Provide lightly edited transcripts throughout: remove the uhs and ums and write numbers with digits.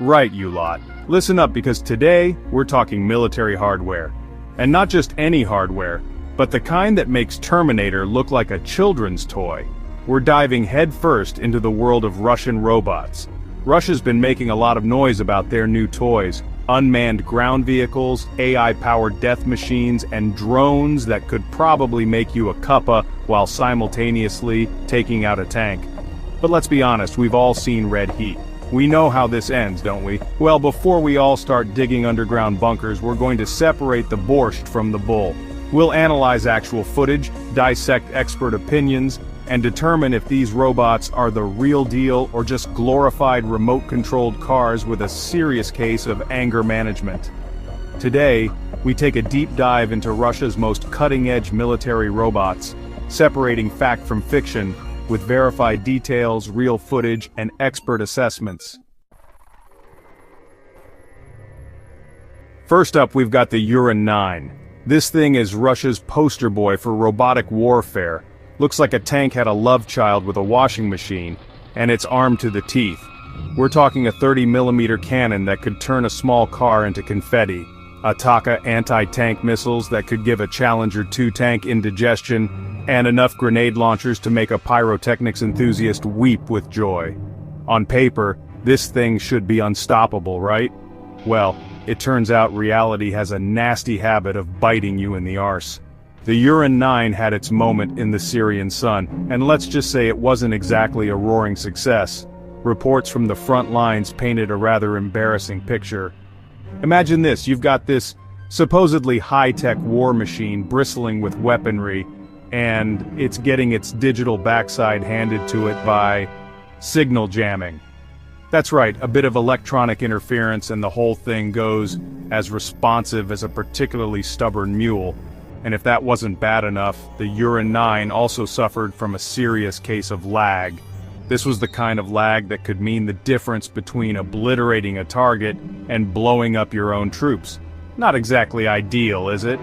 Right, you lot. Listen up, because today, we're talking military hardware. And not just any hardware, but the kind that makes Terminator look like a children's toy. We're diving headfirst into the world of Russian robots. Russia's been making a lot of noise about their new toys: unmanned ground vehicles, AI-powered death machines, and drones that could probably make you a cuppa while simultaneously taking out a tank. But let's be honest, we've all seen Red Heat. We know how this ends, don't we? Well, before we all start digging underground bunkers, we're going to separate the borscht from the bull. We'll analyze actual footage, dissect expert opinions, and determine if these robots are the real deal or just glorified remote-controlled cars with a serious case of anger management. Today, we take a deep dive into Russia's most cutting-edge military robots, separating fact from fiction, with verified details, real footage, and expert assessments. First up, we've got the Uran 9. This thing is Russia's poster boy for robotic warfare. Looks like a tank had a love child with a washing machine, and it's armed to the teeth. We're talking a 30mm cannon that could turn a small car into confetti, Ataka anti-tank missiles that could give a Challenger 2 tank indigestion, and enough grenade launchers to make a pyrotechnics enthusiast weep with joy. On paper, this thing should be unstoppable, right? Well, it turns out reality has a nasty habit of biting you in the arse. The Uran 9 had its moment in the Syrian sun, and let's just say it wasn't exactly a roaring success. Reports from the front lines painted a rather embarrassing picture. Imagine this: you've got this supposedly high-tech war machine bristling with weaponry, and it's getting its digital backside handed to it by signal jamming. That's right, a bit of electronic interference and the whole thing goes as responsive as a particularly stubborn mule. And if that wasn't bad enough, the Uran 9 also suffered from a serious case of lag. This was the kind of lag that could mean the difference between obliterating a target and blowing up your own troops. Not exactly ideal, is it?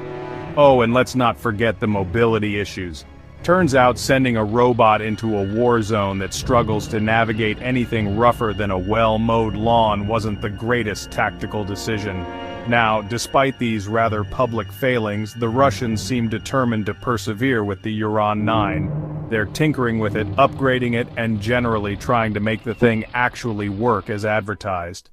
Oh, and let's not forget the mobility issues. Turns out sending a robot into a war zone that struggles to navigate anything rougher than a well-mowed lawn wasn't the greatest tactical decision. Now, despite these rather public failings, the Russians seem determined to persevere with the Uran 9. They're tinkering with it, upgrading it, and generally trying to make the thing actually work as advertised.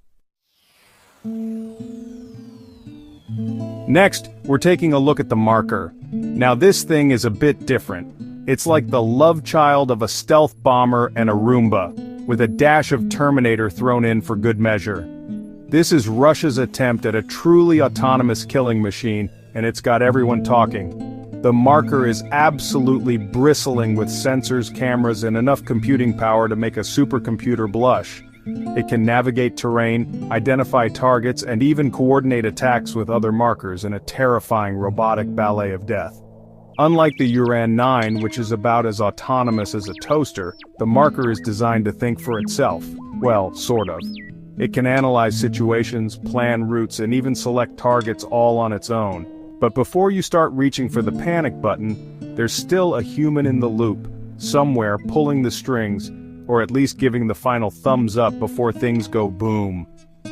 Next, we're taking a look at the Marker. Now this thing is a bit different. It's like the love child of a stealth bomber and a Roomba, with a dash of Terminator thrown in for good measure. This is Russia's attempt at a truly autonomous killing machine, and it's got everyone talking. The Marker is absolutely bristling with sensors, cameras, and enough computing power to make a supercomputer blush. It can navigate terrain, identify targets, and even coordinate attacks with other markers in a terrifying robotic ballet of death. Unlike the Uran 9, which is about as autonomous as a toaster, the Marker is designed to think for itself. Well, sort of. It can analyze situations, plan routes, and even select targets all on its own. But before you start reaching for the panic button, there's still a human in the loop, somewhere pulling the strings, or at least giving the final thumbs up before things go boom.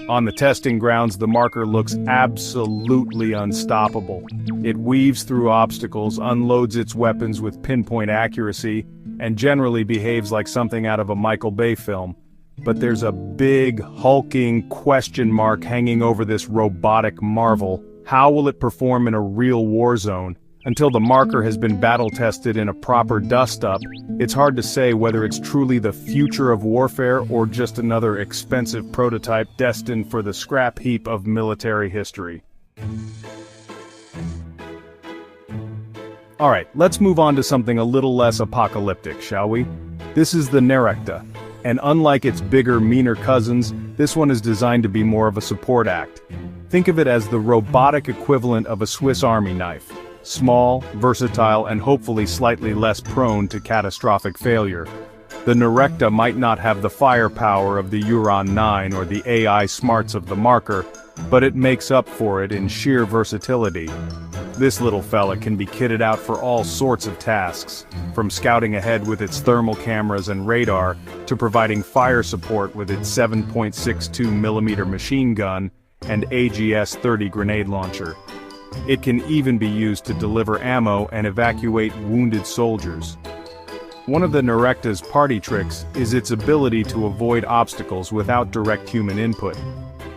On the testing grounds, the Marker looks absolutely unstoppable. It weaves through obstacles, unloads its weapons with pinpoint accuracy, and generally behaves like something out of a Michael Bay film. But there's a big, hulking question mark hanging over this robotic marvel. How will it perform in a real war zone? Until the Marker has been battle-tested in a proper dust-up, it's hard to say whether it's truly the future of warfare or just another expensive prototype destined for the scrap heap of military history. Alright, let's move on to something a little less apocalyptic, shall we? This is the Nerekta, and unlike its bigger, meaner cousins, this one is designed to be more of a support act. Think of it as the robotic equivalent of a Swiss Army knife. Small, versatile, and hopefully slightly less prone to catastrophic failure. The Nerekta might not have the firepower of the Uran 9 or the AI smarts of the Marker, but it makes up for it in sheer versatility. This little fella can be kitted out for all sorts of tasks, from scouting ahead with its thermal cameras and radar, to providing fire support with its 7.62mm machine gun and AGS-30 grenade launcher. It can even be used to deliver ammo and evacuate wounded soldiers. One of the Nerecta's party tricks is its ability to avoid obstacles without direct human input.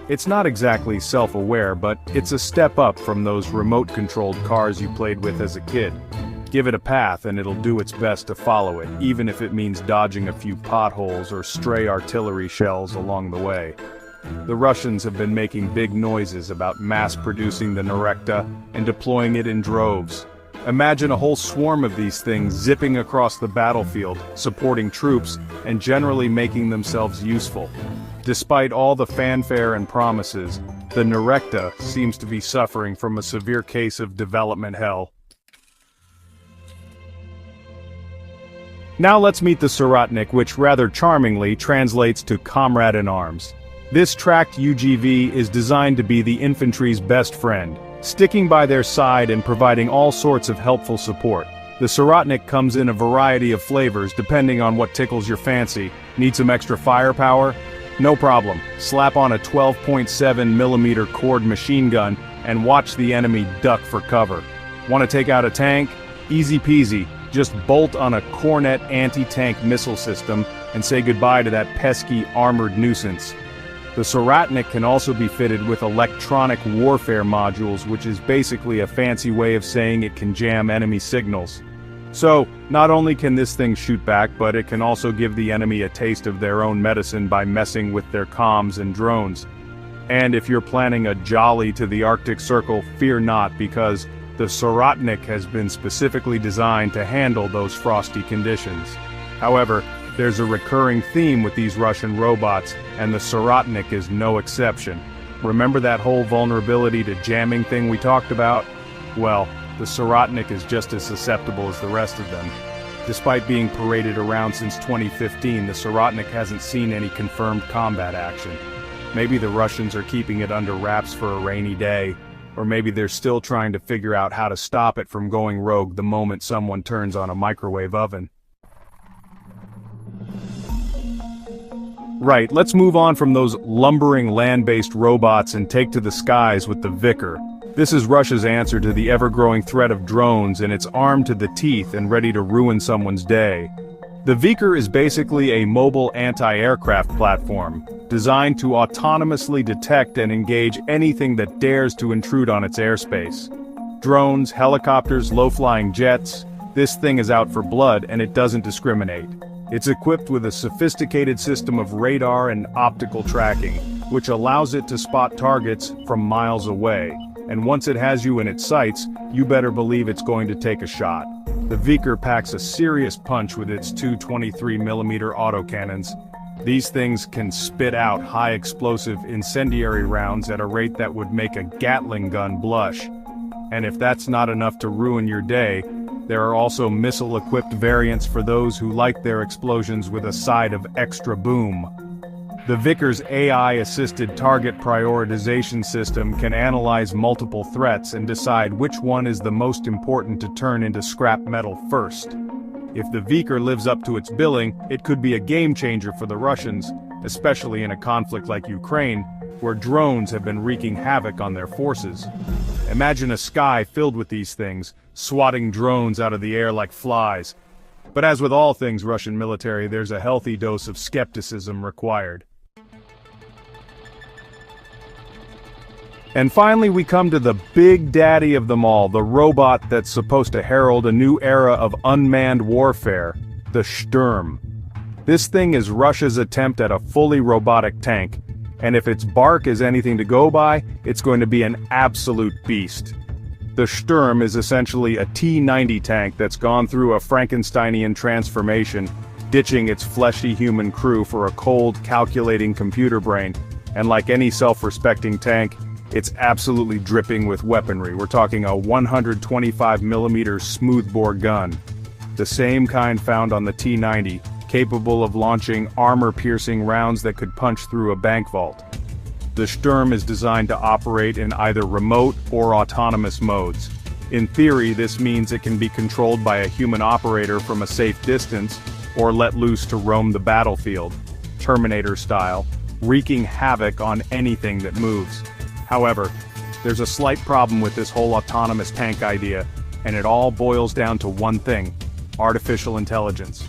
It's not exactly self-aware, but it's a step up from those remote-controlled cars you played with as a kid. Give it a path and it'll do its best to follow it, even if it means dodging a few potholes or stray artillery shells along the way. The Russians have been making big noises about mass-producing the Nerecta and deploying it in droves. Imagine a whole swarm of these things zipping across the battlefield, supporting troops, and generally making themselves useful. Despite all the fanfare and promises, the Nerecta seems to be suffering from a severe case of development hell. Now let's meet the Soratnik, which rather charmingly translates to comrade in arms. This tracked UGV is designed to be the infantry's best friend, sticking by their side and providing all sorts of helpful support. The Soratnik comes in a variety of flavors depending on what tickles your fancy. Need some extra firepower? No problem. Slap on a 12.7mm cord machine gun and watch the enemy duck for cover. Want to take out a tank? Easy peasy. Just bolt on a Cornet anti-tank missile system and say goodbye to that pesky armored nuisance. The Soratnik can also be fitted with electronic warfare modules, which is basically a fancy way of saying it can jam enemy signals. So, not only can this thing shoot back, but it can also give the enemy a taste of their own medicine by messing with their comms and drones. And if you're planning a jolly to the Arctic Circle, fear not, because the Soratnik has been specifically designed to handle those frosty conditions. However, there's a recurring theme with these Russian robots, and the Soratnik is no exception. Remember that whole vulnerability to jamming thing we talked about? Well, the Soratnik is just as susceptible as the rest of them. Despite being paraded around since 2015, the Soratnik hasn't seen any confirmed combat action. Maybe the Russians are keeping it under wraps for a rainy day, or maybe they're still trying to figure out how to stop it from going rogue the moment someone turns on a microwave oven. Right, let's move on from those lumbering land-based robots and take to the skies with the Vicar. This is Russia's answer to the ever-growing threat of drones, and it's armed to the teeth and ready to ruin someone's day. The Vicar is basically a mobile anti-aircraft platform, designed to autonomously detect and engage anything that dares to intrude on its airspace. Drones, helicopters, low-flying jets, this thing is out for blood and it doesn't discriminate. It's equipped with a sophisticated system of radar and optical tracking, which allows it to spot targets from miles away. And once it has you in its sights, you better believe it's going to take a shot. The Vicar packs a serious punch with its two 23mm autocannons. These things can spit out high-explosive incendiary rounds at a rate that would make a Gatling gun blush. And if that's not enough to ruin your day, there are also missile-equipped variants for those who like their explosions with a side of extra boom. The Vicar's AI-assisted target prioritization system can analyze multiple threats and decide which one is the most important to turn into scrap metal first. If the Vicar lives up to its billing, it could be a game-changer for the Russians, especially in a conflict like Ukraine, where drones have been wreaking havoc on their forces. Imagine a sky filled with these things, swatting drones out of the air like flies. But as with all things Russian military, there's a healthy dose of skepticism required. And finally we come to the big daddy of them all, the robot that's supposed to herald a new era of unmanned warfare, the Sturm. This thing is Russia's attempt at a fully robotic tank, and if its bark is anything to go by, it's going to be an absolute beast. The Sturm is essentially a T-90 tank that's gone through a Frankensteinian transformation, ditching its fleshy human crew for a cold, calculating computer brain, and like any self-respecting tank, it's absolutely dripping with weaponry. We're talking a 125mm smoothbore gun, the same kind found on the T-90, capable of launching armor-piercing rounds that could punch through a bank vault. The Sturm is designed to operate in either remote or autonomous modes. In theory, this means it can be controlled by a human operator from a safe distance, or let loose to roam the battlefield, Terminator style, wreaking havoc on anything that moves. However, there's a slight problem with this whole autonomous tank idea, and it all boils down to one thing: artificial intelligence.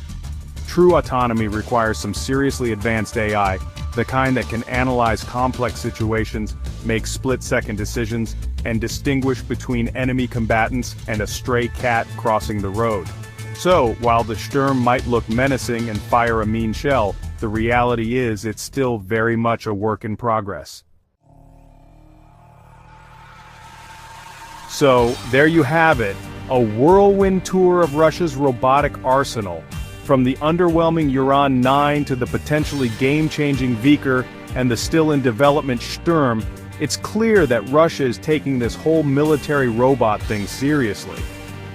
True autonomy requires some seriously advanced AI, the kind that can analyze complex situations, make split-second decisions, and distinguish between enemy combatants and a stray cat crossing the road. So, while the Sturm might look menacing and fire a mean shell, the reality is it's still very much a work in progress. So, there you have it, a whirlwind tour of Russia's robotic arsenal. From the underwhelming Uran 9 to the potentially game-changing Viker and the still-in-development Sturm, it's clear that Russia is taking this whole military robot thing seriously.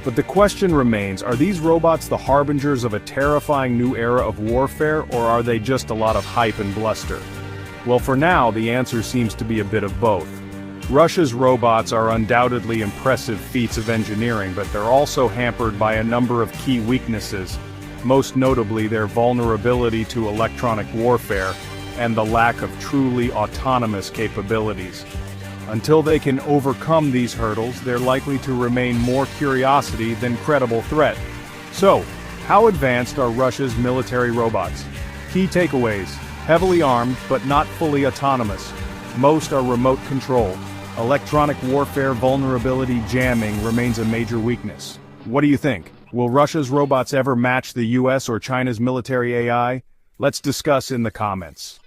But the question remains, are these robots the harbingers of a terrifying new era of warfare, or are they just a lot of hype and bluster? Well, for now, the answer seems to be a bit of both. Russia's robots are undoubtedly impressive feats of engineering, but they're also hampered by a number of key weaknesses, most notably their vulnerability to electronic warfare and the lack of truly autonomous capabilities. Until they can overcome these hurdles, they're likely to remain more curiosity than credible threat. So, how advanced are Russia's military robots? Key takeaways: heavily armed but not fully autonomous. Most are remote controlled. Electronic warfare vulnerability jamming remains a major weakness. What do you think? Will Russia's robots ever match the US or China's military AI? Let's discuss in the comments.